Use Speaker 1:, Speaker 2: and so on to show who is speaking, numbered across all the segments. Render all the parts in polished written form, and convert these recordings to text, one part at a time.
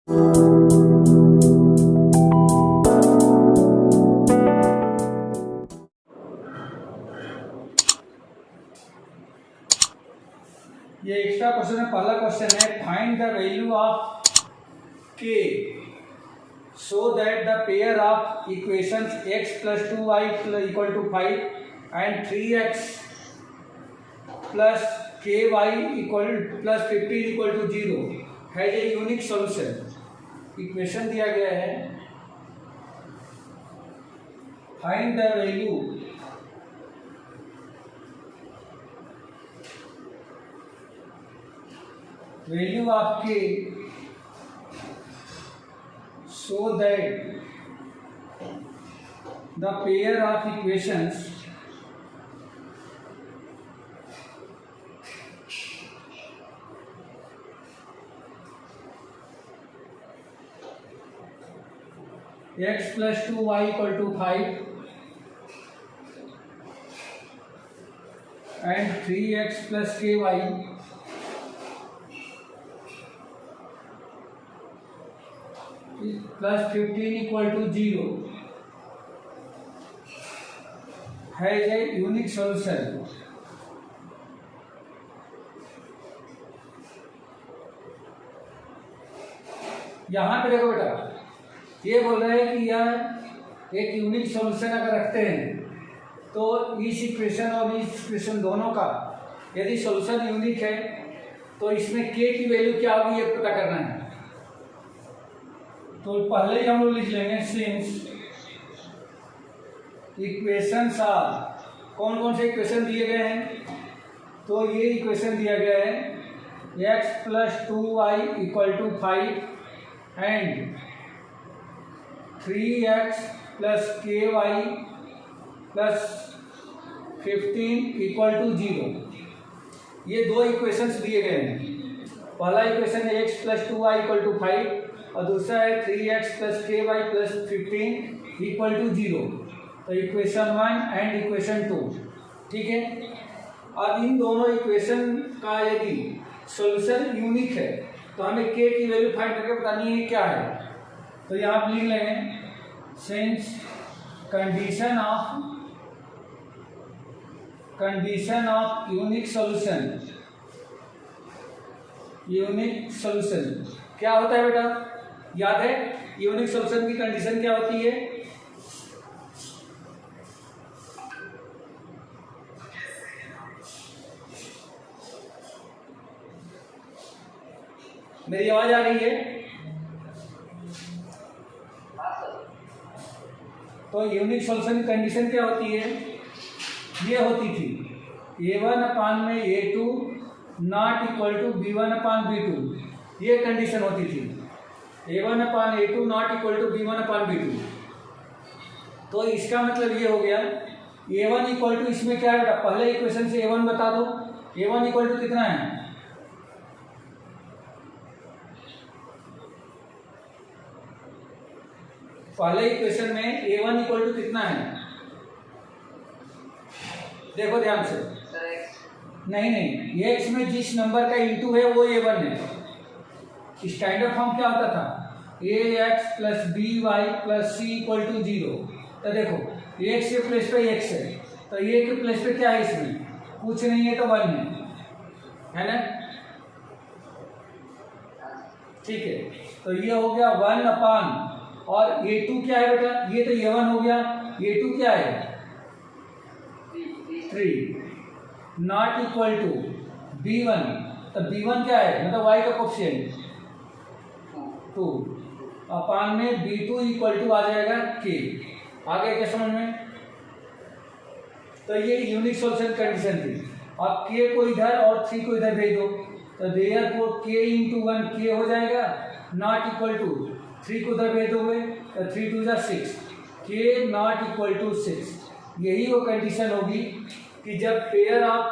Speaker 1: ये extra question है। पहला क्वेश्चन है, फाइंड द वैल्यू ऑफ के so that the pair of equations x plus 2y equal to 5 and 3x plus ky equal plus 15 equal to 0 has a unique solution। Equation दिया गया है, find the value of के so that the pair of equations x plus 2y equal to 5 and 3x plus ky plus 15 equal to 0 has a unique solution। यहाँ पे देखो बेटा, ये बोल रहा है कि यह एक यूनिक सॉल्यूशन अगर रखते हैं तो इस इक्वेशन और इस इक्वेशन दोनों का यदि सॉल्यूशन यूनिक है तो इसमें के की वैल्यू क्या होगी ये पता करना है। तो पहले ही हम लोग लिख लेंगे, सिंस इक्वेशंस आर, कौन कौन से इक्वेशन दिए गए हैं, तो ये इक्वेशन दिया गया है x plus 2y equal to 5 and 3x plus ky plus 15 equal to 0। ये दो इक्वेशंस दिए गए हैं। पहला इक्वेशन है x plus 2y equal to 5 और दूसरा है 3x plus ky plus 15 equal to 0। तो इक्वेशन 1 एंड इक्वेशन 2, ठीक है। अब इन दोनों इक्वेशन का यदि सॉल्यूशन यूनिक है तो हमें के की वैल्यू फाइंड करके बतानी है क्या है। तो यहाँ आप लिख लेंगे, since condition of unique solution क्या होता है बेटा, याद है यूनिक सॉल्यूशन की कंडीशन क्या होती है, मेरी आवाज आ रही है? तो यूनिक सॉल्यूशन की कंडीशन क्या होती है, ये होती थी a1 अपान में a2 not equal to b1 upon b2, ये कंडीशन होती थी a1 upon a2 not equal to b1 upon b2। तो इसका मतलब ये हो गया a1 इक्वल टू, इसमें क्या है बेटा, पहले इक्वेशन से a1 बता दो, a1 इक्वल टू कितना है, पहले इक्वेशन में a1 इक्वल टू कितना है, देखो ध्यान से, नहीं x में जिस नंबर का इंटू है वो a1 है। स्टैंडर्ड फॉर्म क्या होता था, ax plus by plus c equal to 0। तो देखो x के प्लेस पे x है, तो a के प्लेस पे क्या है, इसमें कुछ नहीं है तो 1 है ना, ठीक है। तो ये हो गया 1 अपान, और a2 क्या है बेटा, ये तो a1 हो गया, a2 क्या है 3 नॉट इक्वल टू b1, तो b1 क्या है, मतलब y का कोफिशिएंट 2 अपान में b2 इक्वल टू आ जाएगा k। आगे क्या समझ में, तो ये यूनिक सॉल्यूशन कंडीशन थी। अब k को इधर और 3 को इधर भेज दो, तो देयरफॉर k इंटू 1 k हो जाएगा, नॉट इक्वल टू 3 को उधर भेज दोगे तो 3 2 6, k नॉट इक्वल टू 6। यही वो कंडीशन होगी कि जब पेयर ऑफ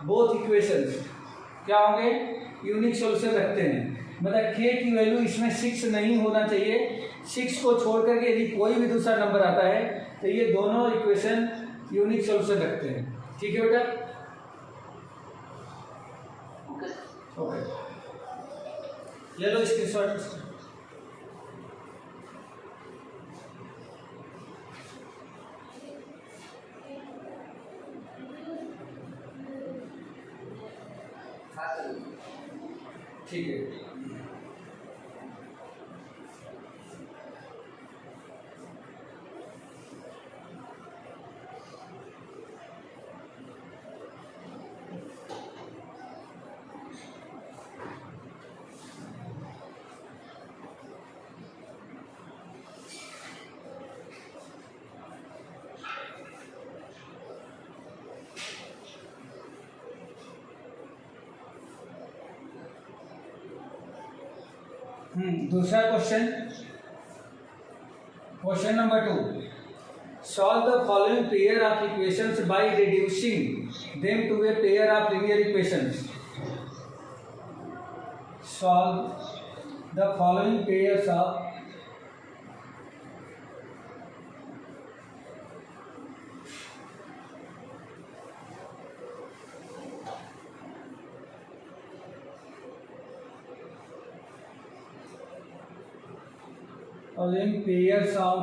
Speaker 1: बोथ इक्वेशंस क्या होंगे, यूनिक सॉल्यूशन रखते हैं, मतलब k की वैल्यू इसमें 6 नहीं होना चाहिए, 6 को छोड़ करके यदि कोई भी दूसरा नंबर आता है तो ये दोनों इक्वेशन यूनिक सॉल्यूशन रखते हैं, ठीक है बेटा, ओके। ले लो स्क्रीनशॉट। ठीक है। दूसरा question, question number 2, solve the following pair of equations by reducing them to a pair of linear equations. Solve the following pairs of following pairs of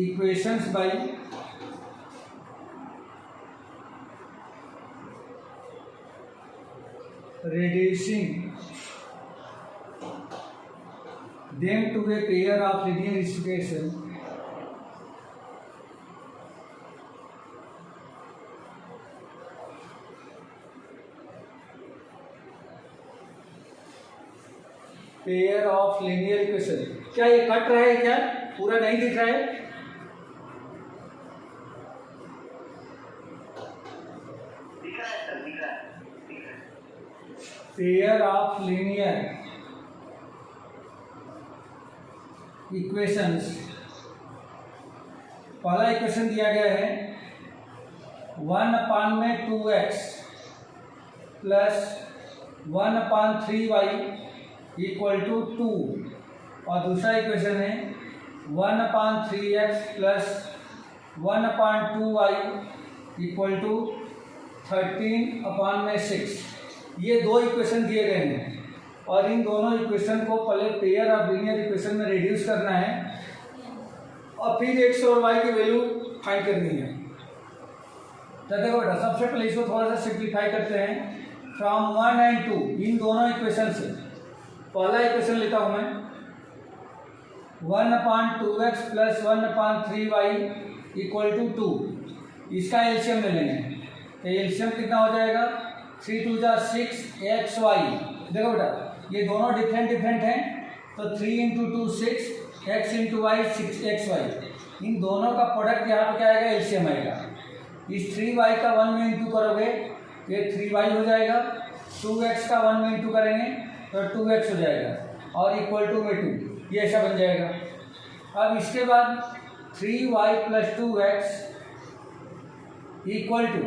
Speaker 1: equations by reducing them to a pair of linear equations pair of linear equation. क्या ये cut रहा है? क्या पूरा नहीं दिख रहा है?
Speaker 2: दिख रहा है सर, दिख रहा है।
Speaker 1: Pair of linear equations. पहला इक्वेशन दिया गया है 1/2x plus 1/3y equal to 2, और दूसरा इक्वेशन है 1/3x plus 1/2y equal to 13/6। ये दो इक्वेशन दिए गए हैं और इन दोनों इक्वेशन को पहले पेयर ऑफ लीनियर इक्वेशन में रिड्यूस करना है और फिर x और y की वैल्यू फाइंड करनी है। तो देखो बेटा, सबसे पहले इसको थोड़ा सा सिंप्लीफाई करते हैं। फ्रॉम 1 and 2, इन दोनों इक्वेशन से पहला इक्वेशन लेता हूं मैं 1/2x plus 1/3y equal to 2। इसका एलसीएम ले लेंगे, तो एलसीएम कितना हो जाएगा? 3 2 6xy। देखो बेटा, ये दोनों डिफरेंट हैं, तो 3 × 2 6, x × y 6xy। इन दोनों का प्रोडक्ट यहाँ पे क्या आएगा? एलसीएम आएगा। इस 3y का 1 में इंटू करोगे ये 3y हो जाएगा, 2x का 1 में इंटू करेंगे तो 2x हो जाएगा, और इक्वल टू में 2, ये ऐसा बन जाएगा। अब इसके बाद 3y plus 2x equal to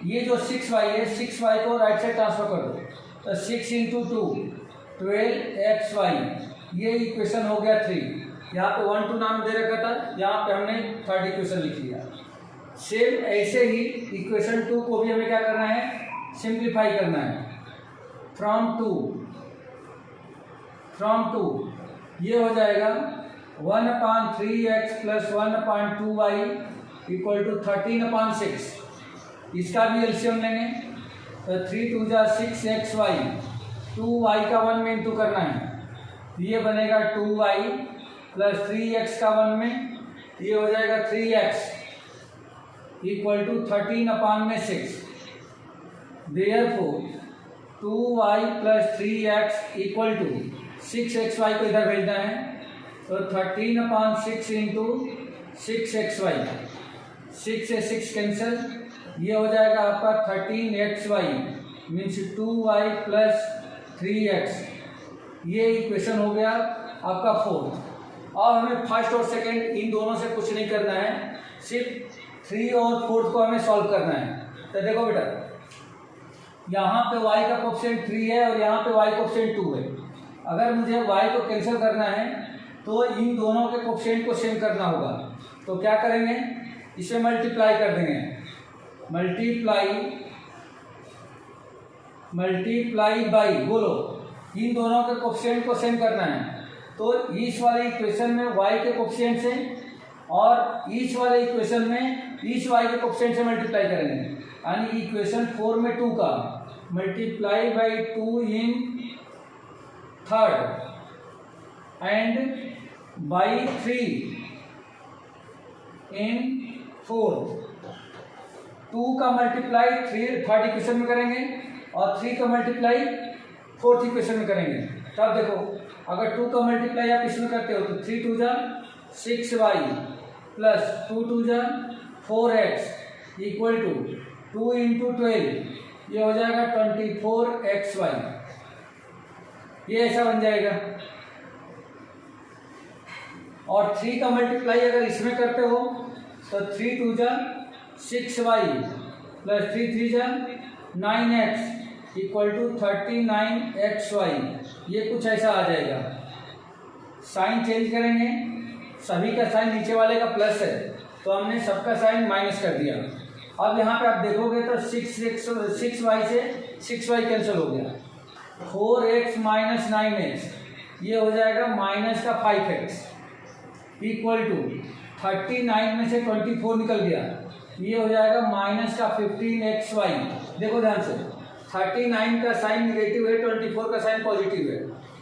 Speaker 1: ये जो 6y है, 6y को राइट साइड ट्रांसफर कर दो, तो 6 × 2 12xy। ये इक्वेशन हो गया 3। यहाँ पे 1 2 नाम दे रखा था, यहाँ पे हमने थर्ड इक्वेशन लिख लिया। सेम ऐसे ही इक्वेशन 2 को भी हमें क्या करना है? सिंप्लीफाई करना है। फ्रॉम टू ये हो जाएगा 1/3x plus 1/2y equal to 13/6। इसका भी एलसीएम लेंगे, तो 3 2 6xy, 2y का 1 में इंटू करना है, ये बनेगा 2y प्लस 3x का 1 में, ये हो जाएगा 3x equal to 13/6। Therefore 2y plus 3x equal to 6xy को इधर भेजना है, तो 13/6 इंटू 6xy, 6 से 6 कैंसिल, ये हो जाएगा आपका 13xy means 2y plus 3x। ये इक्वेशन हो गया आपका 4। और हमें फर्स्ट और सेकंड इन दोनों से कुछ नहीं करना है, सिर्फ 3 और 4 को हमें सॉल्व करना है। तो देखो बेटा, यहाँ पे y का कोएफिशिएंट 3 है और यहाँ पे y कोएफिशिएंट 2 है। अगर मुझे y को कैंसिल करना है तो इन दोनों के कोएफिशिएंट को सेम करना होगा। तो क्या करेंगे? इसे मल्टीप्लाई कर देंगे, मल्टीप्लाई बाई, बोलो, इन दोनों के कोएफिशिएंट को सेम करना है। तो इस वाले इक्वेशन में y के कोएफिशिएंट से और इस वाले इक्वेशन में इस y के कोएफिशिएंट से मल्टीप्लाई करेंगे, यानी इक्वेशन 4 में 2 का multiply by 2 in third and by 3 in fourth. 2 का मल्टीप्लाई थर्ड इक्वेशन में करेंगे और 3 का मल्टीप्लाई फोर्थ इक्वेशन में करेंगे। तब देखो, अगर 2 का मल्टीप्लाई आप इसमें करते हो तो 3 2 जा 6y प्लस 2 2 जा 4x इक्वल टू 2 इंटू 12, ये हो जाएगा 24xy। ये ऐसा बन जाएगा। और 3 का मल्टीप्लाई अगर इसमें करते हो तो 3 2 जा 6y प्लस 3 3 जा 9x इक्वल टू 39xy। ये कुछ ऐसा आ जाएगा। साइन चेंज करेंगे, सभी का साइन नीचे वाले का प्लस है तो हमने सबका साइन माइनस कर दिया। अब यहाँ पे आप देखोगे तो 6y से 6y कैंसिल हो गया, 4x माइनस 9x ये हो जाएगा माइनस का 5x इक्वल टू 39 में से 24 निकल गया, ये हो जाएगा माइनस का 15xy। देखो ध्यान से, 39 का साइन निगेटिव है, 24 का साइन पॉजिटिव है,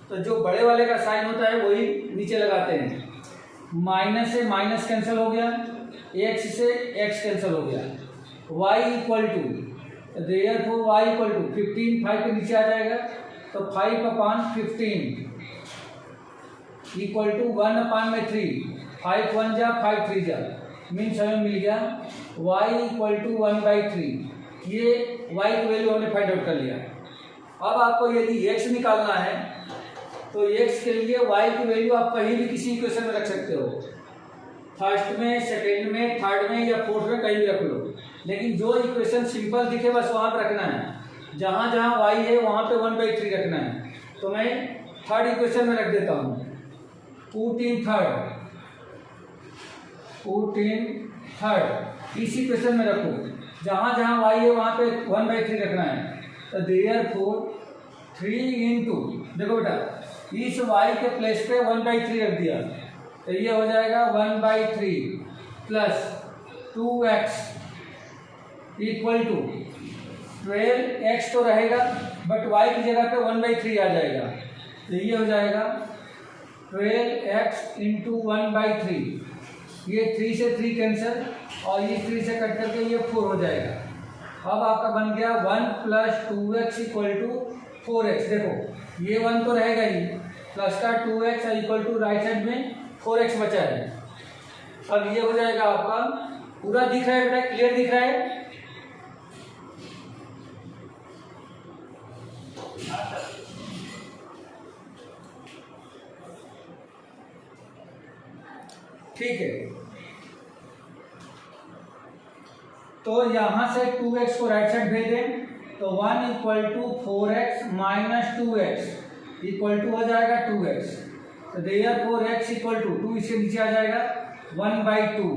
Speaker 1: तो जो बड़े वाले का साइन होता है वही नीचे लगाते हैं। माइनस से माइनस कैंसिल हो गया, x से x कैंसिल हो गया, y equal to therefore y equal to 15 5 के नीचे आ जाएगा तो 5/15 इक्वल टू 1/3, 5 1 जा 5 3 जा मीन्स हमें मिल गया y इक्वल टू 1/3। ये y की वैल्यू हमने फाइंड आउट कर लिया। अब आपको यदि x निकालना है तो x के लिए y की वैल्यू आप कहीं भी किसी इक्वेशन में रख सकते हो, फर्स्ट में, सेकेंड में, थर्ड में या फोर्थ में, कहीं भी रख लो, लेकिन जो इक्वेशन सिंपल दिखे बस वहाँ पर रखना है। जहाँ जहाँ y है वहाँ पे 1/3 रखना है। तो मैं थर्ड इक्वेशन में रख देता हूँ, पुट इन थर्ड, इसी इक्वेशन में रखो, जहाँ जहाँ y है वहाँ पे 1/3 रखना है। तो देयरफॉर 3 इंटू, देखो बेटा, इस y के प्लेस पे 1/3 रख दिया तो ये हो जाएगा 1/3 plus 2x equal to 12x तो रहेगा बट y की जगह पे 1/3 आ जाएगा, तो ये हो जाएगा 12x इंटू 1/3। ये 3 से 3 कैंसिल और ये 3 से कट करके ये 4 हो जाएगा। अब आपका बन गया 1 plus 2x equal to 4x। देखो ये 1 तो रहेगा ही, प्लस का 2x equal to right side में 4x बचा है। अब ये हो जाएगा आपका, पूरा दिख रहा है बेटा, क्लियर दिख रहा है? ठीक है, तो यहां से 2x को राइट साइड भेज दें तो 1 equal to 4x minus 2x equal to हो जाएगा 2x। तो देयरफॉर x इक्वल टू 2 इसके नीचे आ जाएगा 1/2।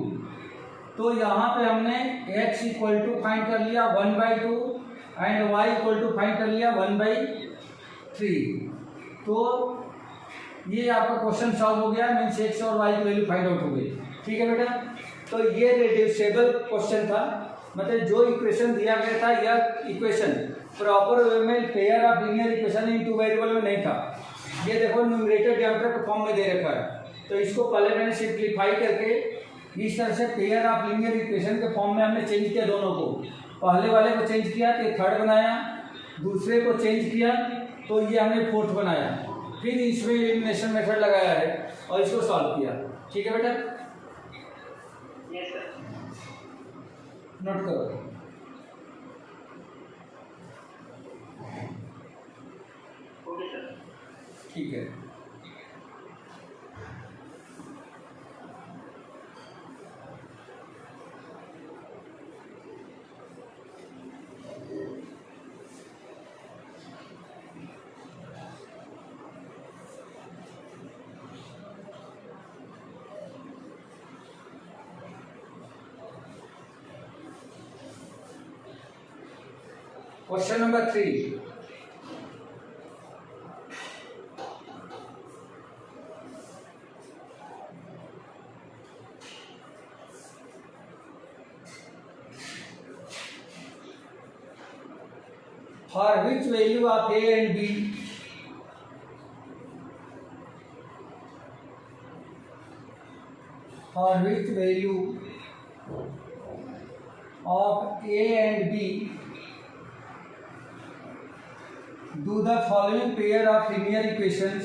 Speaker 1: तो यहाँ पे हमने x इक्वल टू फाइंड कर लिया 1/2 and y equal to find कर लिया 1/3। तो ये आपका क्वेश्चन सॉल्व हो गया, मीन्स x और y की वैल्यू फाइंड आउट हो गई। ठीक है बेटा, तो ये रिड्यूसिबल क्वेश्चन था, मतलब जो इक्वेशन दिया गया था यह इक्वेशन प्रॉपर वे में pair of linear equation in two variable में नहीं था। ये देखो न्यूमरेटर डिनोमिनेटर के फॉर्म में दे रखा है, तो इसको पहले मैंने सिंप्लीफाई करके इस तरह से पेयर ऑफ लीनियर इक्वेशन के फॉर्म में हमने चेंज किया दोनों को। पहले वाले को चेंज किया तो थर्ड बनाया, दूसरे को चेंज किया तो ये हमने फोर्थ बनाया, फिर इसमें एलिमिनेशन मेथड लगाया है और इसको सॉल्व किया। ठीक है बेटा,
Speaker 2: यस सर।
Speaker 1: नोट करो।
Speaker 2: Okay sir.
Speaker 1: ठीक है, question number 3। for which value of a and b for which value of a and b do the following pair of linear equations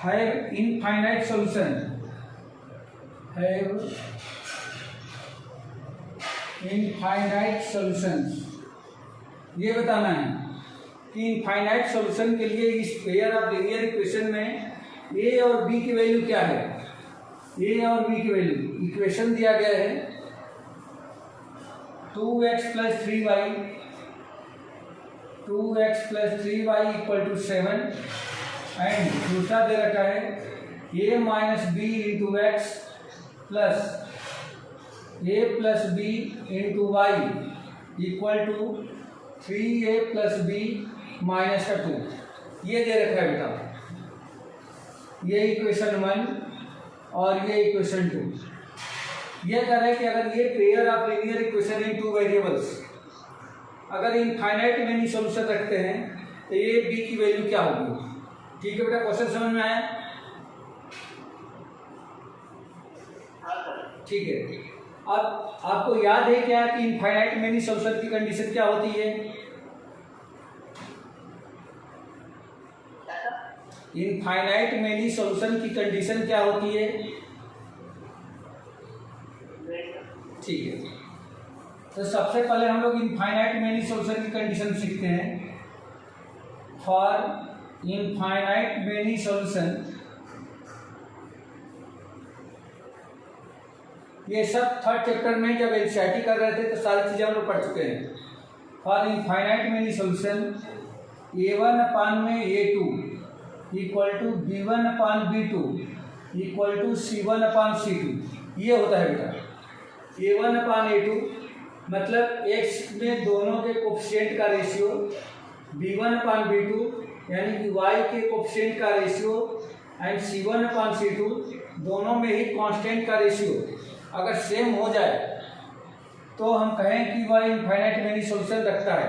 Speaker 1: have infinite solution ये बताना है कि infinite solution के लिए इस पेयर ऑफ लीनियर इक्वेशन में ए और B की वैल्यू क्या है। ए और बी की वैल्यू इक्वेशन दिया गया है 2x + 3y equal to 7 and दूसरा दे रखा है a - b into x plus a + b into y equal to 3a + b - 2। ये दे रखा है बेटा, ये इक्वेशन 1 और ये इक्वेशन 2। ये कह रहे हैं कि अगर ये pair of linear equation in two variables अगर इनफाइनाइट मेनी सॉल्यूशन रखते हैं तो ये b की वैल्यू क्या होगी। ठीक है बेटा, क्वेश्चन समझ में आया? ठीक है, अब आपको याद है क्या कि इनफाइनाइट मेनी सॉल्यूशन की कंडीशन क्या होती है। इनफाइनाइट मेनी सॉल्यूशन की कंडीशन क्या होती है। ठीक है, तो सबसे पहले हम लोग इनफाइनाइट मेनी सॉल्यूशन की कंडीशन सीखते हैं। फॉर इनफाइनाइट मेनी सॉल्यूशन, ये सब थर्ड चैप्टर में जब एनसीईआरटी कर रहे थे तो सारी चीजें हम लोग पढ़ चुके हैं। For infinite many solution a1/a2 equal to b1/b2 equal to c1/c2। ये होता है बेटा a1/a2 मतलब x में दोनों के कोफिशिएंट का रेशियो, b1/b2 यानी कि y के कोफिशिएंट का रेशियो एंड c1/c2 दोनों में ही कांस्टेंट का रेशियो अगर सेम हो जाए तो हम कहें कि वह इनफाइनाइट मेनी सॉल्यूशन रखता है।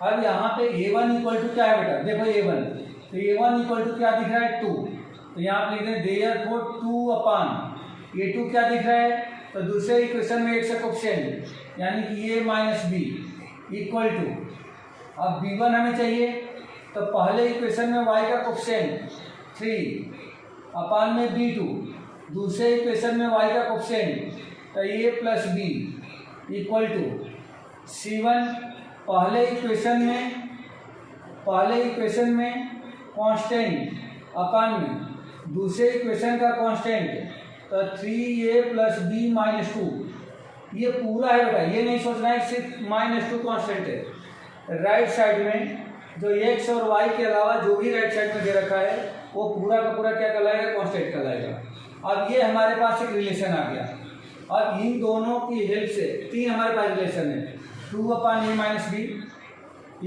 Speaker 1: अब यहाँ पे a1 इक्वल टू क्या है बेटा, देखो a1, तो a1 इक्वल टू क्या दिख रहा है 2, तो यहाँ पे लिख रहे हैं देयरफॉर 2/a2 क्या दिख रहा है, तो दूसरे इक्वेशन में एक से कोफिशिएंट यानी कि a - b इक्वल टू, अब b1 हमें चाहिए तो पहले इक्वेशन में y का कोफिशिएंट 3/b2, दूसरे इक्वेशन में y का कोफिशिएंट तो a + b equal to c1, पहले इक्वेशन में कांस्टेंट अपान में दूसरे इक्वेशन का कांस्टेंट तो 3a + b - 2। ये पूरा है बेटा, ये नहीं सोचना है सिर्फ -2 कांस्टेंट है। राइट साइड में जो x और y के अलावा जो भी राइट साइड में दे रखा है वो पूरा का पूरा क्या कहलाएगा, कांस्टेंट कहलाएगा। अब ये हमारे पास एक रिलेशन आ गया। अब इन दोनों की हेल्प से तीन हमारे पास रिलेशन है, 2/a - b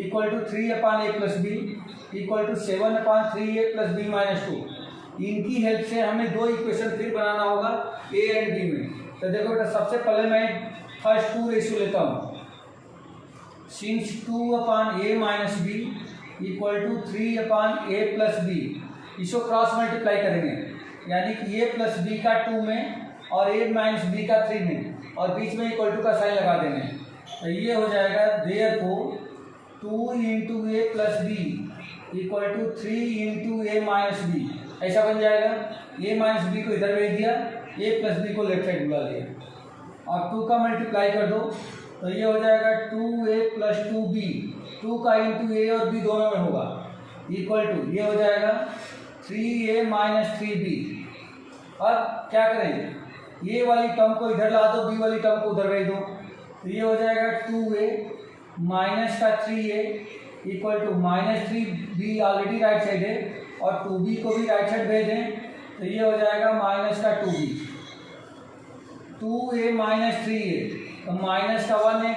Speaker 1: equal to 3/a + b equal to 7/3a + b - 2। इनकी हेल्प से हमें दो इक्वेशन फिर बनाना होगा a एंड b में। तो देखो बेटा, सबसे पहले मैं फर्स्ट 2 रेशियो लेता हूँ। Since 2/a - b equal to 3/a + b, इसको क्रॉस मल्टीप्लाई करेंगे यानी कि a + b का 2 में और a - b का 3 में और बीच में इक्वल टू का साइन लगा देंगे। तो ये हो जाएगा therefore 2 × a + b equal to 3 × a - b, ऐसा बन जाएगा। a - b को इधर भेज दिया, a + b को लेफ्ट साइड बुला लिया और 2 का मल्टीप्लाई कर दो तो ये हो जाएगा 2a + 2b, 2 का इंटू a और b दोनों में होगा इक्वल टू ये हो जाएगा 3a - 3b। अब क्या करेंगे, ये वाली टर्म को इधर ला दो, बी वाली टर्म को उधर भेज दो, तो ये हो जाएगा 2a - 3a equal to -3b already right side है और 2b को भी राइट साइड भेज दें तो ये हो जाएगा -2b। 2a - 3a तो माइनस का 1a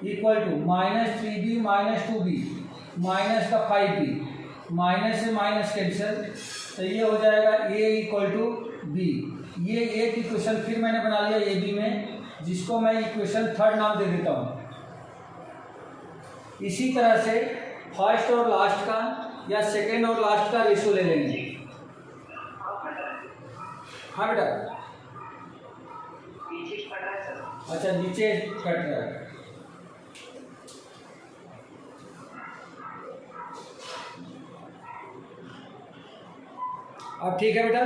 Speaker 1: equal to -3b - 2b minus का 5b, माइनस से माइनस कैंसिल, तो ये हो जाएगा a इक्वल टू b। ये एक इक्वेशन फिर मैंने बना लिया ए बी में, जिसको मैं इक्वेशन थर्ड नाम दे देता हूँ। इसी तरह से फर्स्ट और लास्ट का या सेकेंड और लास्ट का रेशियो ले लेंगे। हाँ बेटा,
Speaker 2: पीछे कट रहा है सर।
Speaker 1: अच्छा नीचे कट रहा है। अब ठीक है बेटा,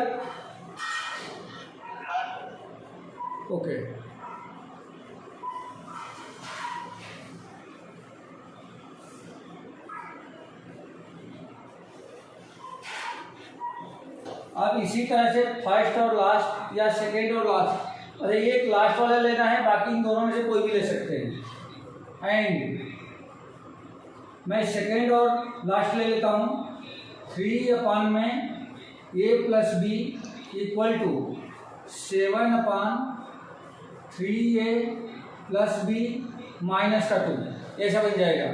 Speaker 1: ओके। अब इसी तरह से फर्स्ट और लास्ट या सेकेंड और लास्ट, अरे एक लास्ट वाला लेना है, बाकी इन दोनों में से कोई भी ले सकते हैं। एंड मैं सेकेंड और लास्ट ले लेता हूँ। 3 में a plus b equal to 7 3a plus b minus का 2, ऐसा बन जाएगा।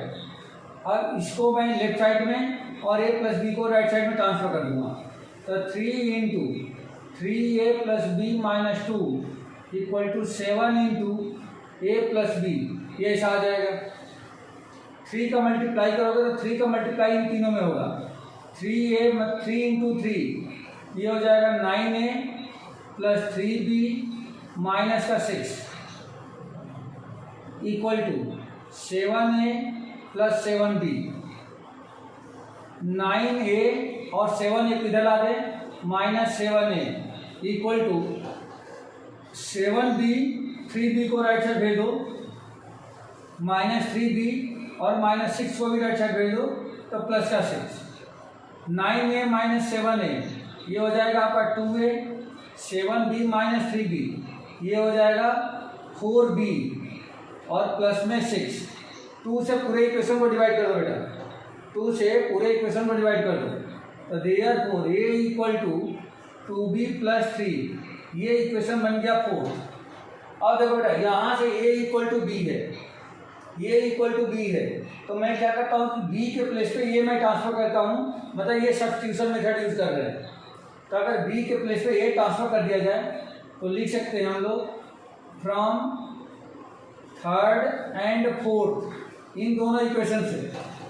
Speaker 1: अब इसको मैं लेफ्ट साइड में और a प्लस बी को राइट साइड में ट्रांसफर कर दूंगा, तो 3 into 3a plus b minus 2 equal to 7 into a plus B, ये ऐसा आ जाएगा। 3 का मल्टीप्लाई करोगे तो 3 का मल्टीप्लाई इन तीनों में होगा। 3 इंटू 3 ये हो जाएगा 9a प्लस 3b माइनस का 6 equal to 7a plus 7b। 9a और 7a को इधर ला दे, minus 7a equal to 7b, 3b को राइट साइड भेज दो, माइनस 3b और माइनस 6 को भी राइट साइड भेज दो, तो प्लस का 6। 9a माइनस 7a ये हो जाएगा आपका 2a, 7b माइनस 3b ये हो जाएगा 4b और प्लस में 6। 2 से पूरे इक्वेशन को डिवाइड कर दो बेटा, 2 से पूरे इक्वेशन को डिवाइड कर दो, तो therefore a equal to 2b plus 3, ये इक्वेशन बन गया 4। अब देखो बेटा, यहाँ से a इक्वल टू b है, ये इक्वल टू b है, तो मैं क्या करता हूँ कि b के प्लेस पे ये मैं ट्रांसफर करता हूँ, मतलब ये सब्स्टिट्यूशन मेथड यूज कर रहे हैं। तो अगर b के प्लेस पे ये ट्रांसफर कर दिया जाए तो लिख सकते हैं हम लोग फ्रॉम थर्ड एंड फोर्थ, इन दोनों इक्वेशन से।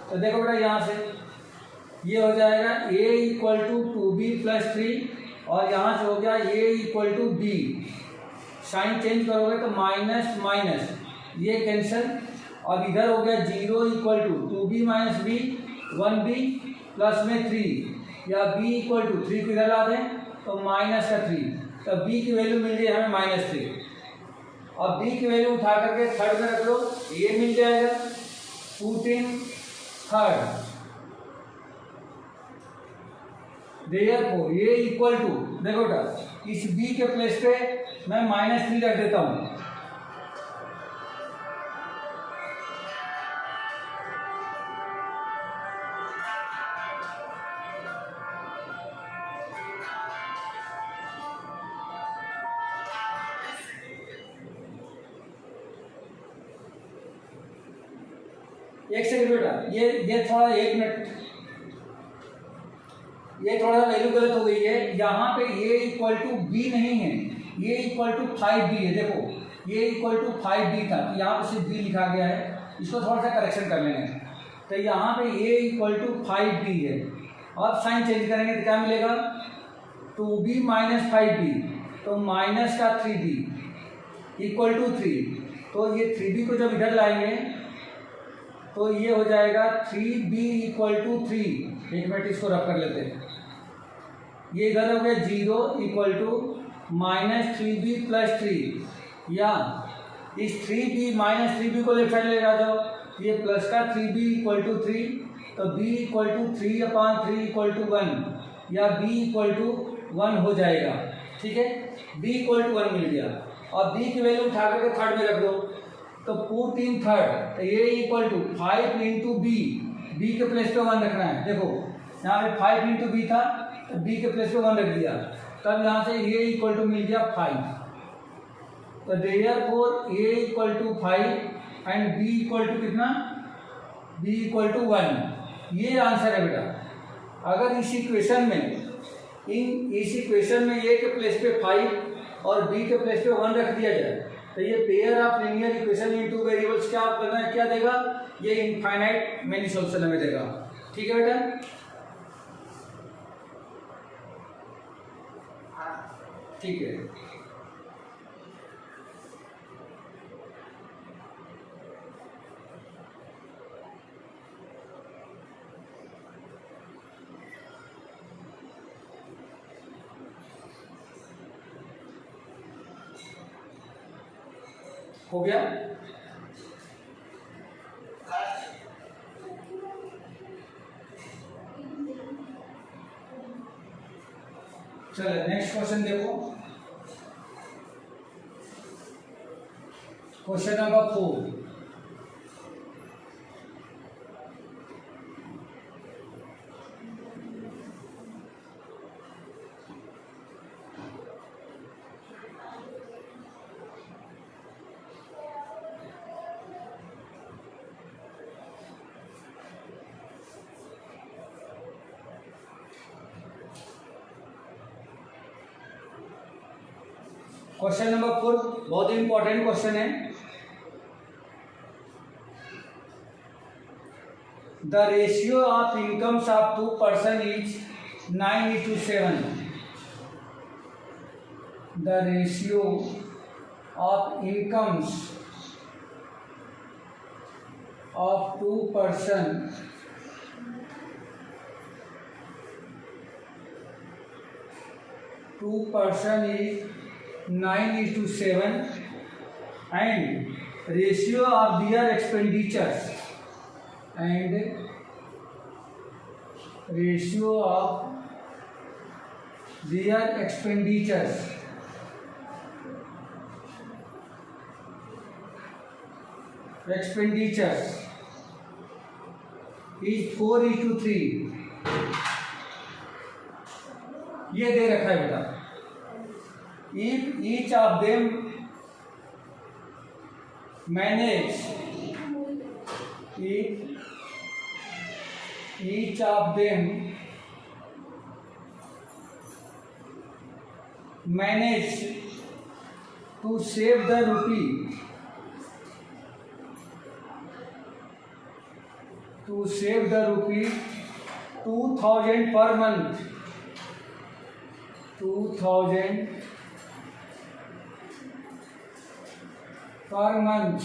Speaker 1: तो देखो बेटा, यहाँ से ये हो जाएगा a equal to 2b plus 3 और यहाँ से हो गया a equal to b। Sign change करोगे तो माइनस माइनस ये कैंसिल, अब इधर हो गया 0 equal to 2b minus b 1b plus में 3, या b इक्वल टू 3 को इधर ला दें तो माइनस का 3, तो b की वैल्यू मिल गई हमें -3। अब b की वैल्यू उठा करके थर्ड में रख लो, ये मिल जाएगा 14 थर्ड। देयरफॉर ये इक्वल टू, देखो बेटा, इस b के प्लेस पे मैं -3 रख देता हूँ, एक सेकंड बेटा, ये थोड़ा 1 मिनट, ये थोड़ा वैल्यू गलत हो गई है। यहाँ पे a इक्वल टू b नहीं है, ये इक्वल टू 5b है। देखो ये इक्वल टू 5b था, यहाँ पे सिर्फ b लिखा गया है, इसको थोड़ा सा करेक्शन कर लेंगे। तो यहाँ पे a इक्वल टू 5b है। अब साइन चेंज करेंगे तो क्या मिलेगा, 2b माइनस 5b, तो माइनस का 3b इक्वल टू 3। तो ये 3b को जब इधर लाएंगे तो ये हो जाएगा 3b इक्वल टू 3। एक मिनट इसको रख कर लेते हैं, ये इधर हो गया 0 equal to minus 3b plus 3, या इस 3b माइनस 3b को लेफ्ट साइड ले जा जाओ, ये प्लस का 3b इक्वल टू 3, तो b equal to 3/3 equal to 1, या b इक्वल टू 1 हो जाएगा। ठीक है, b इक्वल टू 1 मिल गया। अब b की वैल्यू उठा करके थर्ड में रख दो, तो 14 थर्ड, तो ये equal to 5 into b, b के प्लेस पे 1 रखना है। देखो यहाँ पे 5 इंटू b था, तो b के प्लेस पे 1 रख दिया, तब यहाँ से ये इक्वल टू मिल गया 5। तो therefore a equal to 5 and b equal to कितना, बी इक्वल टू 1। ये आंसर है बेटा। अगर इस इक्वेशन में ए के प्लेस पे 5 और बी के प्लेस पे 1 रख दिया जाए तो ये pair of linear equation in two variables क्या देगा, ये इनफाइनाइट मेनी सॉल्यूशन हमें देगा। ठीक है बेटा। ठीक है, हो गया। चलो नेक्स्ट क्वेश्चन देखो, क्वेश्चन नंबर 4। क्वेश्चन नंबर 4 बहुत ही इंपॉर्टेंट क्वेश्चन है। The ratio of incomes of 2 person is 9:7। The ratio of incomes of 2 person is 9:7 and ratio of their expenditures is 4:3। ये दे रखा है बेटा। If each of them manage to save the rupee 2000 per month, 2000 per month,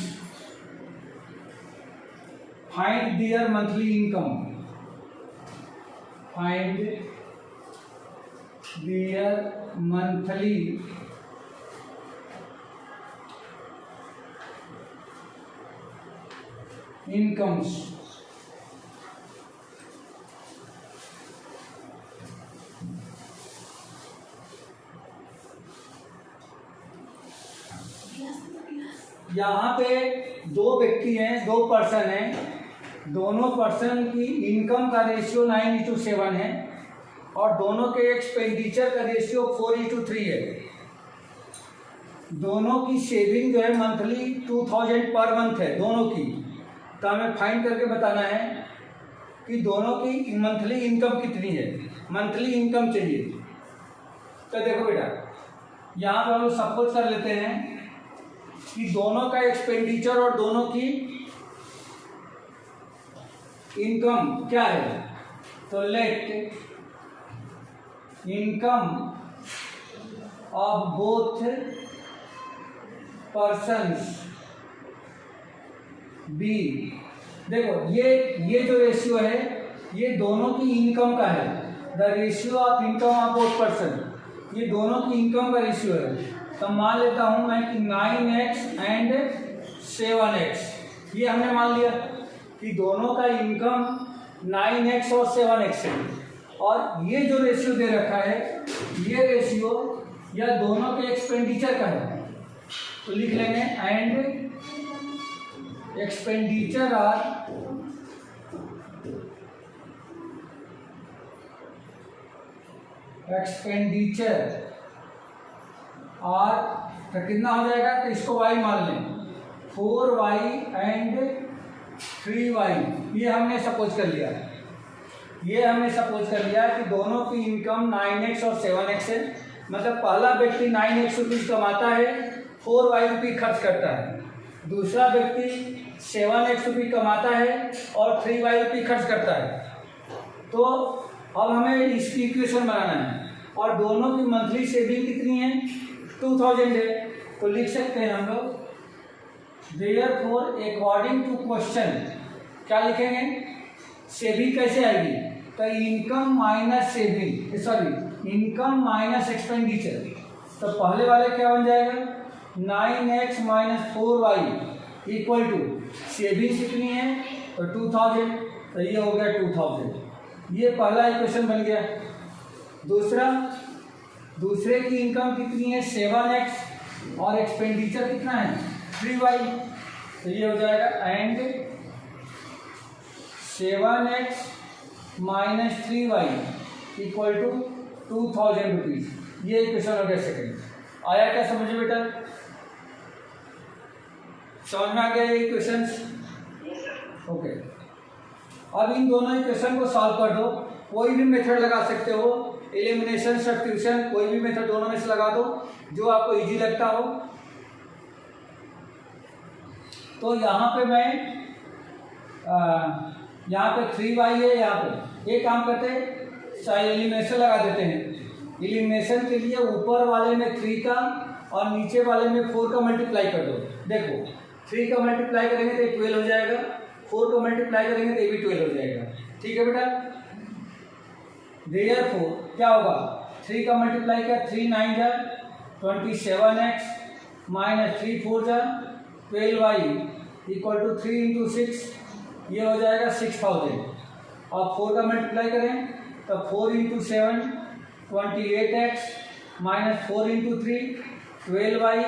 Speaker 1: find their monthly income, find their monthly incomes। यहाँ पे दो व्यक्ति हैं, 2 person हैं, दोनों पर्सन की इनकम का रेशियो 9:7 है और दोनों के एक्सपेंडिचर का रेशियो 4:3 है। दोनों की सेविंग जो है मंथली 2000 पर मंथ है दोनों की। तो हमें फाइंड करके बताना है कि दोनों की मंथली इनकम कितनी है, मंथली इनकम चाहिए। तो देखो बेटा, यहाँ पर हम लोग सपोज कर लेते हैं कि दोनों का एक्सपेंडिचर और दोनों की इनकम क्या है। तो let income of both persons be. देखो ये जो रेशियो है ये दोनों की इनकम का है। The ratio of income of both person, ये दोनों की इनकम का रेशियो है। तो मान लेता हूं मैं कि 9x एंड 7x, ये हमने मान लिया कि दोनों का इनकम 9x और 7x है। और ये जो रेशियो दे रखा है ये रेशियो या दोनों के एक्सपेंडिचर का है। तो लिख लेंगे एंड एक्सपेंडिचर आर तो कितना हो जाएगा, तो इसको y मान लें, 4y एंड 3y। ये हमने सपोज कर लिया, ये हमने सपोज कर लिया कि दोनों की इनकम 9x और 7x है। मतलब पहला व्यक्ति 9x रुपीज़ कमाता है, 4y रुपीज़ खर्च करता है। दूसरा व्यक्ति 7x रुपीज़ कमाता है और 3y रुपीज़ खर्च करता है। तो अब हमें इसकी इक्वेशन बनाना है और दोनों की मंथली सेविंग कितनी है, 2000 है। तो लिख सकते हैं हम लोग, देयरफॉर अकॉर्डिंग टू क्वेश्चन क्या लिखेंगे, सेविंग कैसे आएगी, तो income minus saving, sorry income minus expenditure. तो पहले वाले क्या बन जाएगा, 9x minus 4y equal to saving कितनी है, तो 2000। तो ये हो गया 2000, ये पहला इक्वेशन बन गया। दूसरे की इनकम कितनी है, 7x और एक्सपेंडिचर कितना है, 3y। तो ये हो जाएगा and 7x minus 3y equal to 2000 rupees. ये इक्वेशन हो गया सेकेंड। आया क्या समझ में बेटा, समझ में आ गया ये इक्वेशंस? ओके, अब इन दोनों इक्वेशन को सॉल्व कर दो। कोई भी मेथड लगा सकते हो, एलिमिनेशन, सब्स्टिट्यूशन, कोई भी मेथड दोनों में से लगा दो जो आपको इजी लगता हो। तो यहाँ पे मैं यहाँ पे 3y है, यहाँ पे एक काम करते हैं, एलिमिनेशन लगा देते हैं। एलिमिनेशन के लिए ऊपर वाले में 3 का और नीचे वाले में 4 का मल्टीप्लाई कर दो। देखो 3 का मल्टीप्लाई करेंगे तो 12 हो जाएगा, 4 को मल्टीप्लाई करेंगे तो ये भी 12 हो जाएगा। ठीक है बेटा, देयरफॉर क्या होगा, 3 का मल्टीप्लाई किया, 3 9 जा 27x माइनस 3 4 जा 12y इक्वल टू 3 इंटू 6, ये हो जाएगा 6000। और 4 का मल्टीप्लाई करें तो 4 into 7 28x minus 4 into 3 12y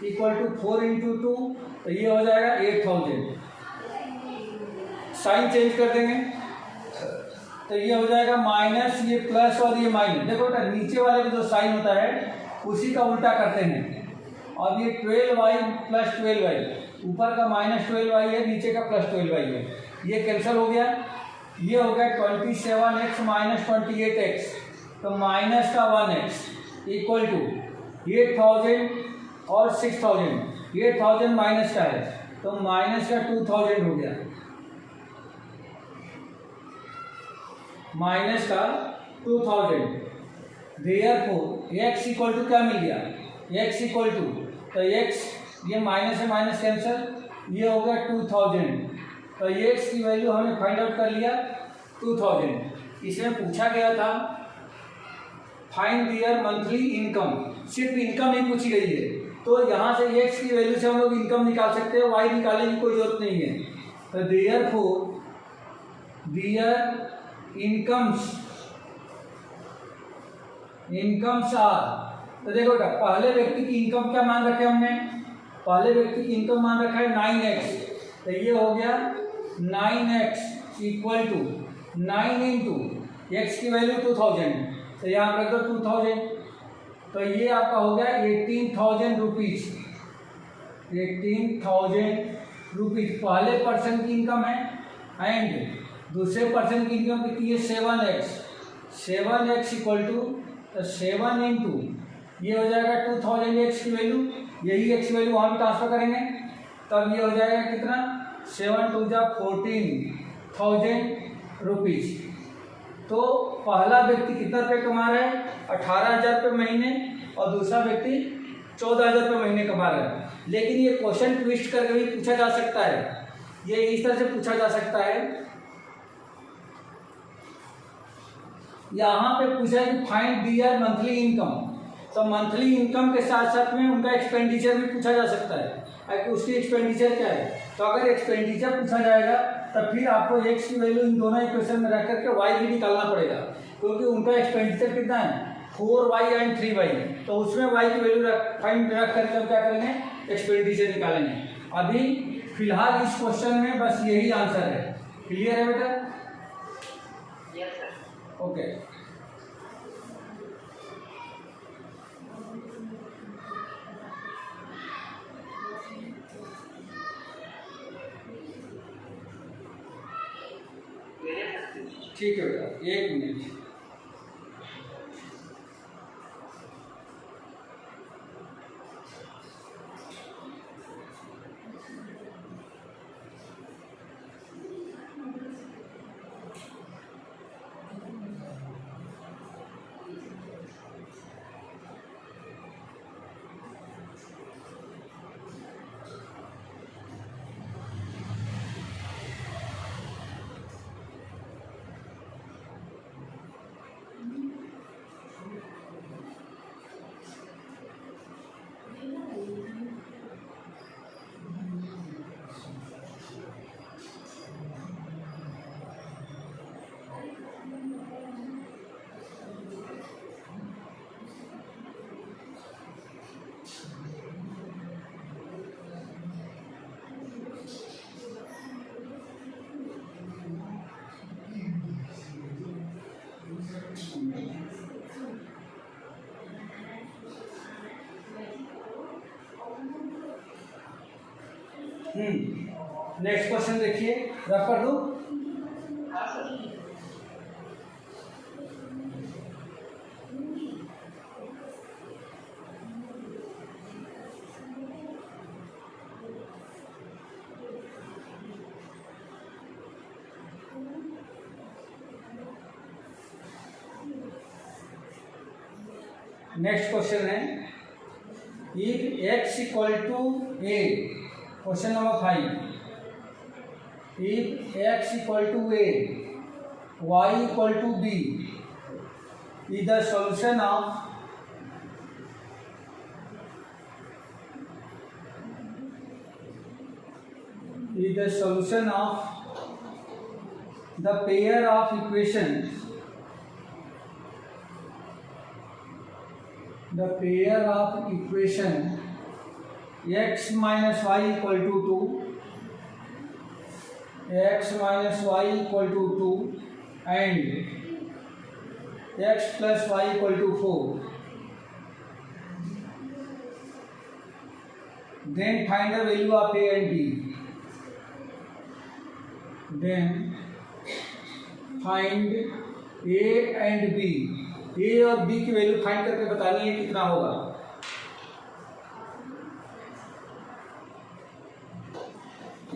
Speaker 1: equal to 4 into 2, तो ये हो जाएगा 8000। साइन चेंज कर देंगे तो ये हो जाएगा माइनस, ये प्लस और ये माइनस। देखो बेटा नीचे वाले का जो साइन होता है उसी का उल्टा करते हैं। अब ये 12y प्लस 12y, ऊपर का माइनस 12y है, नीचे का प्लस 12y है, ये कैंसिल हो गया। ये हो गया 27x माइनस 28x, तो माइनस का 1x इक्वल टू 8000 और 6000, 8000 माइनस का है तो माइनस का 2000 हो गया, माइनस का 2000। देयरफॉर x इक्वल टू क्या मिल गया, x इक्वल टू, तो x ये माइनस है, माइनस कैंसिल, ये हो गया 2000। तो x की वैल्यू हमने फाइंड आउट कर लिया 2000। इसमें पूछा गया था फाइंड दियर मंथली इनकम, सिर्फ इनकम ही पूछी गई है। तो यहाँ से x की वैल्यू से हम लोग इनकम निकाल सकते हैं, y निकालने की कोई जरूरत नहीं है। तो देयरफॉर दियर इनकम्स आर, तो देखो बेटा पहले व्यक्ति की इनकम क्या मान रखे हमने, पहले व्यक्ति की इनकम मान रखा है 9x, तो ये हो गया 9x equal to 9 into x की वैल्यू 2000, तो यहाँ रख दो 2000, तो ये आपका हो गया 18,000 रुपीज़। 18,000 रुपीज़ पहले पर्सन की इनकम है एंड दूसरे पर्सन की इनकम कितनी है 7x, 7x इक्वल टू, तो 7 इंटू ये हो जाएगा 2000 एक्स की वैल्यू, यही एक्स वैल्यू वहाँ भी ट्रांसफर करेंगे, तब ये हो जाएगा कितना 7 2 जा 14,000 रुपीज़। तो पहला व्यक्ति कितना रुपये कमा रहा है 18,000 रुपये महीने और दूसरा व्यक्ति 14,000 रुपये महीने कमा रहा है। लेकिन ये क्वेश्चन ट्विस्ट करके भी पूछा जा सकता है, ये इस तरह से पूछा जा सकता है, यहाँ पे पूछा है कि फाइंड दियर मंथली इनकम, तो मंथली इनकम के साथ साथ में उनका एक्सपेंडिचर भी पूछा जा सकता है कि उसकी एक्सपेंडिचर क्या है। तो अगर एक्सपेंडिचर पूछा जाएगा तब फिर आपको एक्स की वैल्यू इन दोनों इक्वेशन में रख करके वाई भी निकालना पड़ेगा, क्योंकि उनका एक्सपेंडिचर कितना है 4y एंड 3y, तो उसमें वाई की वैल्यू फाइंड रख करके हम क्या करेंगे एक्सपेंडिचर निकालेंगे। अभी फिलहाल इस क्वेश्चन में बस यही आंसर है। क्लियर है बेटा?
Speaker 2: Yes sir.
Speaker 1: ओके। ठीक है बेटा, 1 मिनट। नेक्स्ट क्वेश्चन देखिए, रफ कर दूं?
Speaker 2: हाँ सर।
Speaker 1: नेक्स्ट क्वेश्चन है, if x equal to a, question number 5, if x equal to a, y equal to b, is the solution of the pair of equations, x minus y equal to 2, x minus y equal to 2 and x plus y equal to 4. Then find the value of a and b. Then find a and b. a और b की value find करके बतानी है कितना होगा।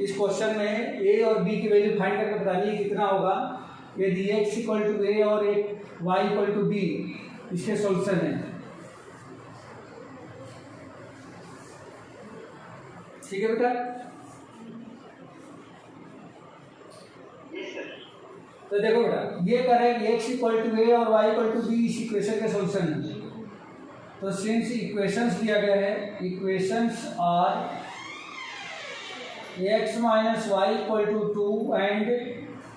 Speaker 1: इस question में a और b की वैल्यू फाइंड करके बतानी है कितना होगा। यदि x इक्वल टू a और y इक्वल टू b, इसके सॉल्यूशन है। ठीक है बेटा, तो देखो बेटा, ये करें x इक्वल टू a और y इक्वल टू b इस इक्वेशन के सॉल्यूशन है। तो सिंस इक्वेशंस दिया गया है, equations are x minus y equal to 2 and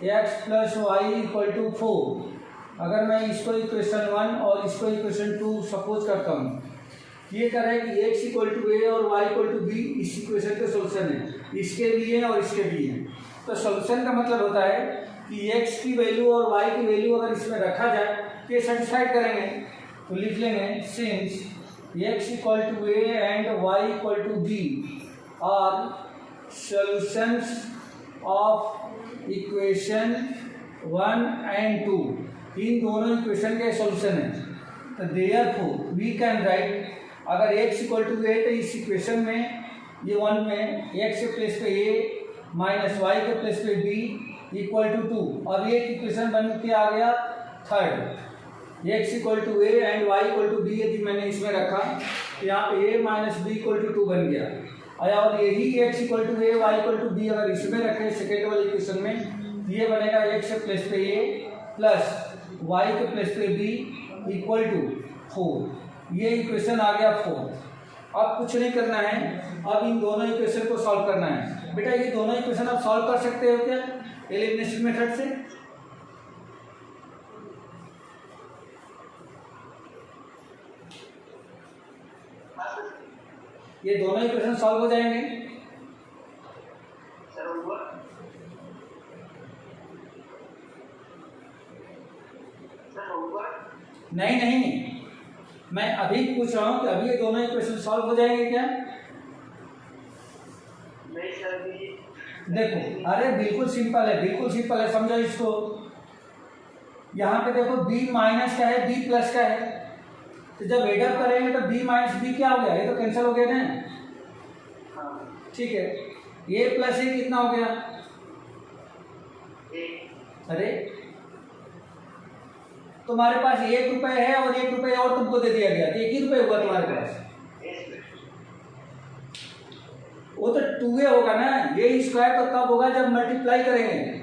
Speaker 1: x plus y equal to 4। अगर मैं इसको इक्वेशन 1 और इसको इक्वेशन 2 सपोज करता हूँ, ये कह रहा है कि x इक्वल टू a और y इक्वल टू b इस इक्वेशन के सॉल्यूशन है, इसके लिए और इसके लिए। तो सॉल्यूशन का मतलब होता है कि x की वैल्यू और y की वैल्यू अगर इसमें रखा जाए तो ये सेटिस्फाइड करेंगे। तो लिख लेंगे since x equal to a and y equal to b are solutions of equation 1 and 2, इन दोनों इक्वेशन के सॉल्यूशन है। तो therefore we can write, अगर x इक्वल टू a तो इस इक्वेशन में ये 1 में x के प्लेस पे a माइनस y के प्लेस पे b इक्वल टू 2, अब एक इक्वेशन बन के आ गया third, x equal to a and y equal to b यदि मैंने इसमें रखा तो यहाँ पे a minus b equal to 2 बन गया। और यही x equal to a y equal to b अगर इसमें रखें सेकेंड वाले इक्वेशन में, ये बनेगा x के प्लेस पे a प्लस y के प्लेस पे b इक्वल टू 4। ये इक्वेशन आ गया 4। अब कुछ नहीं करना है, अब इन दोनों इक्वेशन को सॉल्व करना है। बेटा ये दोनों इक्वेशन आप सॉल्व कर सकते हो क्या एलिमिनेशन मेथड से? ये दोनों इक्वेशन सॉल्व हो जाएंगे। नहीं नहीं, मैं अभी पूछ रहा हूँ कि अभी ये दोनों इक्वेशन सॉल्व हो जाएंगे क्या?
Speaker 2: नहीं सर,
Speaker 1: देखो, अरे बिल्कुल सिंपल है, बिल्कुल सिंपल है, समझो इसको। यहाँ पे देखो b माइनस का है, b प्लस का है, तो जब एडअप करेंगे तो b माइनस बी क्या हो गया, ये तो कैंसिल हो गया ना। ठीक है, a प्लस ए कितना हो गया, अरे तुम्हारे पास 1 रुपए है और 1 रुपए और तुमको दे दिया गया, तो 1 ही रुपए हुआ तुम्हारे पास, वो तो 2a होगा ना। ये स्क्वायर तो तब होगा जब मल्टीप्लाई करेंगे।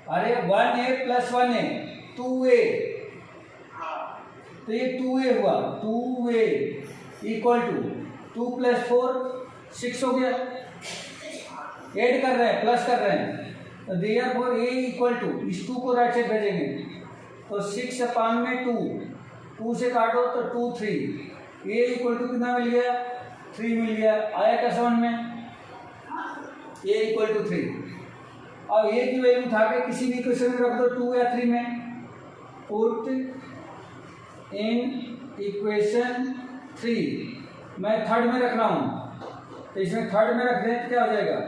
Speaker 1: अरे 1a प्लस 1a 2a, तो ये 2a हुआ, 2a इक्वल टू 2 प्लस 4 6 हो गया, ऐड कर रहे हैं, प्लस कर रहे हैं, तो देयरफॉर a इक्वल टू, इस 2 को राइट साइड भेजेंगे तो 6 अपान में 2 से काटो तो 2 3, a इक्वल टू कितना मिल गया, 3 मिल गया। आया क्या समझ में, a इक्वल टू 3। अब a की वैल्यू उठा के किसी भी इक्वेशन में रख दो, 2 या 3 में, पुट इन इक्वेशन 3, मैं थर्ड में रख रहा हूँ, तो इसमें थर्ड में रख दें तो क्या हो जाएगा,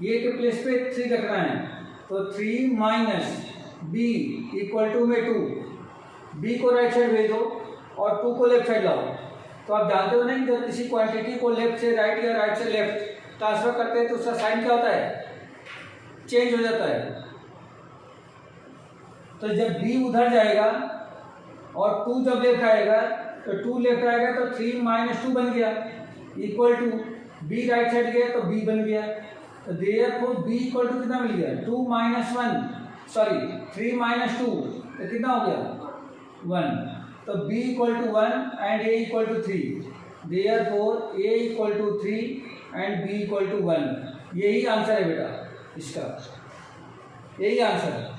Speaker 1: ये के प्लेस पे 3 रखना है, तो 3 माइनस बी इक्वल टू में 2, बी को राइट साइड भेज दो और 2 को लेफ्ट साइड लाओ। तो आप जानते हो ना कि जब किसी क्वांटिटी को लेफ्ट से राइट या राइट से लेफ्ट ट्रांसफर करते हैं तो उसका साइन क्या होता है, चेंज हो जाता है। तो जब b उधर जाएगा और 2 जब लेफ्ट आएगा तो 2 लेफ्ट आएगा तो 3 माइनस 2 बन गया, equal to b right side गया तो b बन गया, तो देयरफॉर b इक्वल टू कितना मिल गया, 2 माइनस 1 सॉरी 3 माइनस 2, तो कितना हो गया 1, तो b equal to 1 and a equal to 3, therefore a equal to 3 and b equal to 1। यही आंसर है बेटा इसका, यही आंसर है।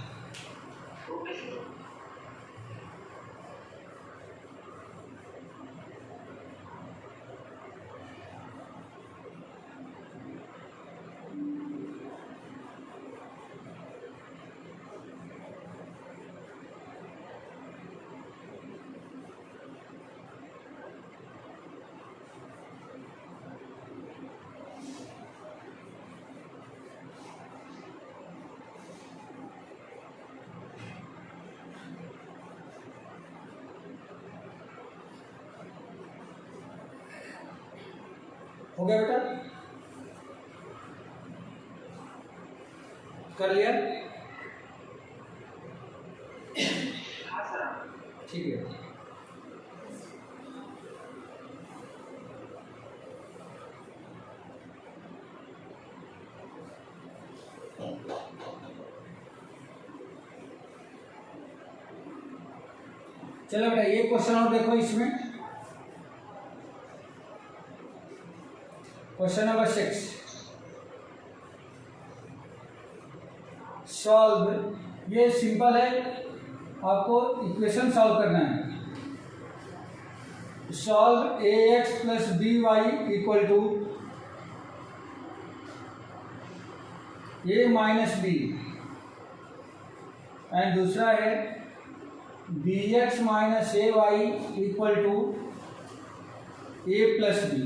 Speaker 1: हो गया बेटा, कर लिया, ठीक है। चलो बेटा ये क्वेश्चन और देखो, इसमें क्वेश्चन नंबर 6, सॉल्व। ये सिंपल है, आपको इक्वेशन सॉल्व करना है। Solve ax plus B Y equal to a minus b, and दूसरा है bx minus a y equal to a plus B.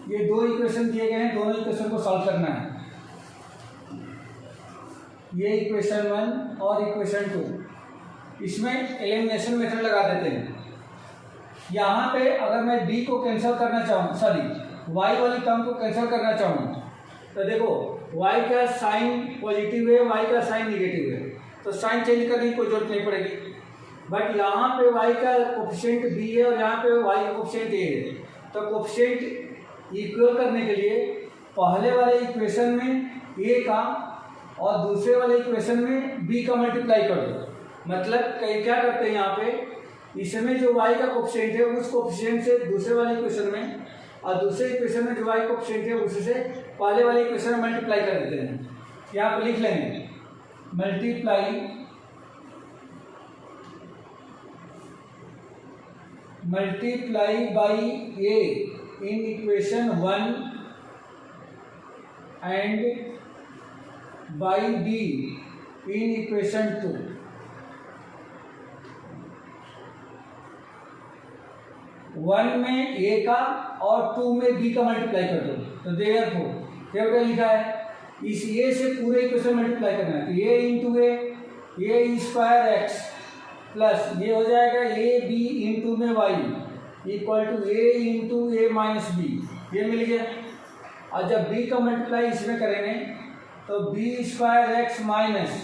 Speaker 1: ये 2 इक्वेशन दिए गए हैं, दोनों इक्वेशन को सॉल्व करना है। ये इक्वेशन 1 और इक्वेशन 2, इसमें एलिमिनेशन मेथड लगा देते हैं। यहाँ पे अगर मैं b को कैंसिल करना चाहूँ, सॉरी y वाली टर्म को कैंसिल करना चाहूँ, तो देखो y का साइन पॉजिटिव है, y का साइन निगेटिव है, तो साइन चेंज करने की कोई जरूरत नहीं पड़ेगी। बट यहाँ पे y का कोफिशिएंट b है और यहाँ पे y का कोफिशिएंट a है, तो कोफिशिएंट इक्वल करने के लिए पहले वाले इक्वेशन में a का और दूसरे वाले इक्वेशन में b का मल्टीप्लाई कर दो। मतलब कई क्या करते हैं यहाँ पे, इसमें जो y का कोफिशिएंट है उस कोफिशिएंट से दूसरे वाले इक्वेशन में, और दूसरे इक्वेशन में जो y कोफिशिएंट है उससे पहले वाले इक्वेशन में मल्टीप्लाई कर देते हैं। यहाँ पे लिख लेंगे multiply by a in equation 1 and by b in equation 2। One में a का और 2 में b का मल्टीप्लाई कर दो, तो देयरफॉर क्या लिखा है इस ए से पूरे इक्वेशन मल्टीप्लाई करना है, तो a into a square x plus ये हो जाएगा ए बी इंटू में y equal to A into A minus b, ये मिल गया। और जब बी का मल्टीप्लाई इसमें करेंगे तो बी स्क्वायर एक्स माइनस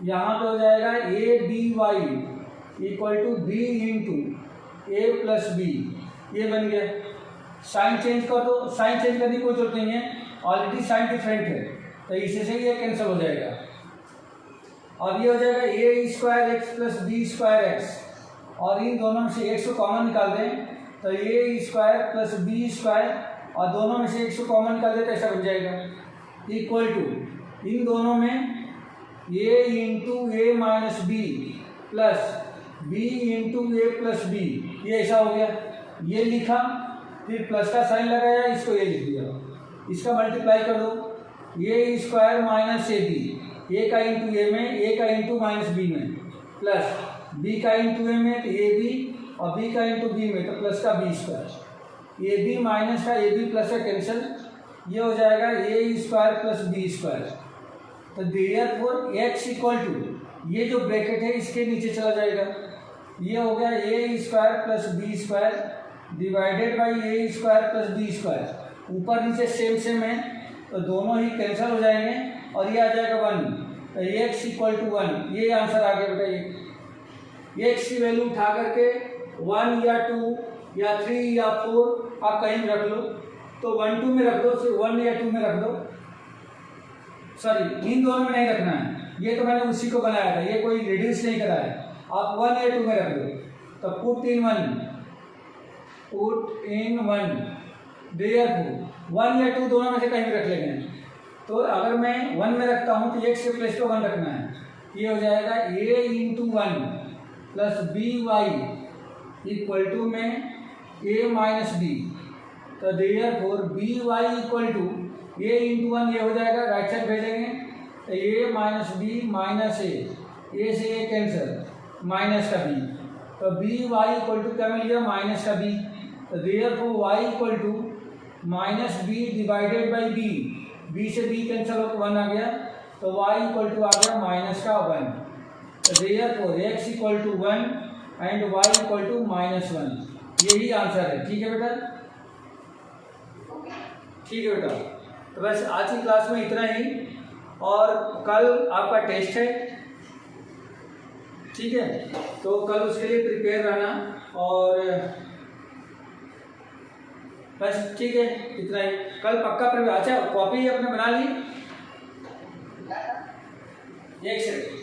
Speaker 1: यहाँ पे हो जाएगा a b Y equal to b into A plus B, ये बन गया। साइन चेंज कर दो, साइन चेंज करने की कोई जरूरत नहीं है, ऑलरेडी साइन डिफरेंट है, तो इसी से ये कैंसिल हो जाएगा। अब ये हो जाएगा ए square x plus B square X, और इन दोनों में से एक्स को कॉमन निकाल दें तो ए स्क्वायर प्लस बी स्क्वायर, और दोनों में से एक्स को कॉमन निकाल दें तो ऐसा बन जाएगा इक्वल टू इन दोनों में A into A minus B plus B into A plus B, ये ऐसा हो गया। ये लिखा, फिर प्लस का साइन लगाया, इसको ये लिख दिया, इसका मल्टीप्लाई कर दो a square minus a b, a का इंटू ए में, ए का इंटू माइनस बी में, प्लस बी का इंटू ए में तो ए बी, और बी का इंटू बी में तो प्लस का b square, a b minus का ए बी प्लस का कैंसिल, ये हो जाएगा ए स्क्वायर प्लस बी स्क्वायर। तो देयरफॉर एक्स इक्वल टू ये जो ब्रैकेट है इसके नीचे चला जाएगा, ये हो गया A square plus B square divided by A square plus B square, ऊपर नीचे सेम सेम है तो दोनों ही कैंसिल हो जाएंगे और ये आ जाएगा 1, तो एक्स इक्वल टू 1, ये आंसर आ गया बेटा। ये एक्स की वैल्यू उठा करके 1 या 2 या 3 या 4 आप कहीं रख लो, तो 1 2 में रख दो, फिर 1 या 2 में रख दो, सॉरी इन दोनों में नहीं रखना है, ये तो मैंने उसी को बनाया था, ये कोई रिड्यूस नहीं करा है, आप 1 या 2 में रख दो। तो पुट इन 1 देयरफॉर 1 या 2 दोनों में से कहीं भी रख लेंगे। तो अगर मैं 1 में रखता हूँ तो एक्स के प्लेस पे 1 रखना है, ये हो जाएगा A into 1 plus B Y equal to में ए माइनस बी, तो therefore B Y equal to A into 1, ये हो जाएगा, राइट साइड भेजेंगे तो A minus B minus A से ए कैंसिल माइनस का बी, तो बी वाई इक्वल टू क्या मिल गया माइनस का बी, तो therefore Y equal to minus B divided by B से बी कैंसिल होकर 1 आ गया, तो वाई इक्वल टू आ गया माइनस का 1, तो therefore x equal to 1 and y equal to -1, यही आंसर है। ठीक है बेटा, ठीक है बेटा। तो बस आज की क्लास में इतना ही, और कल आपका टेस्ट है, ठीक है, तो कल उसके लिए प्रिपेयर रहना, और बस ठीक है इतना ही, कल पक्का प्रिपेयर। अच्छा कॉपी आपने बना ली? एक सेकंड।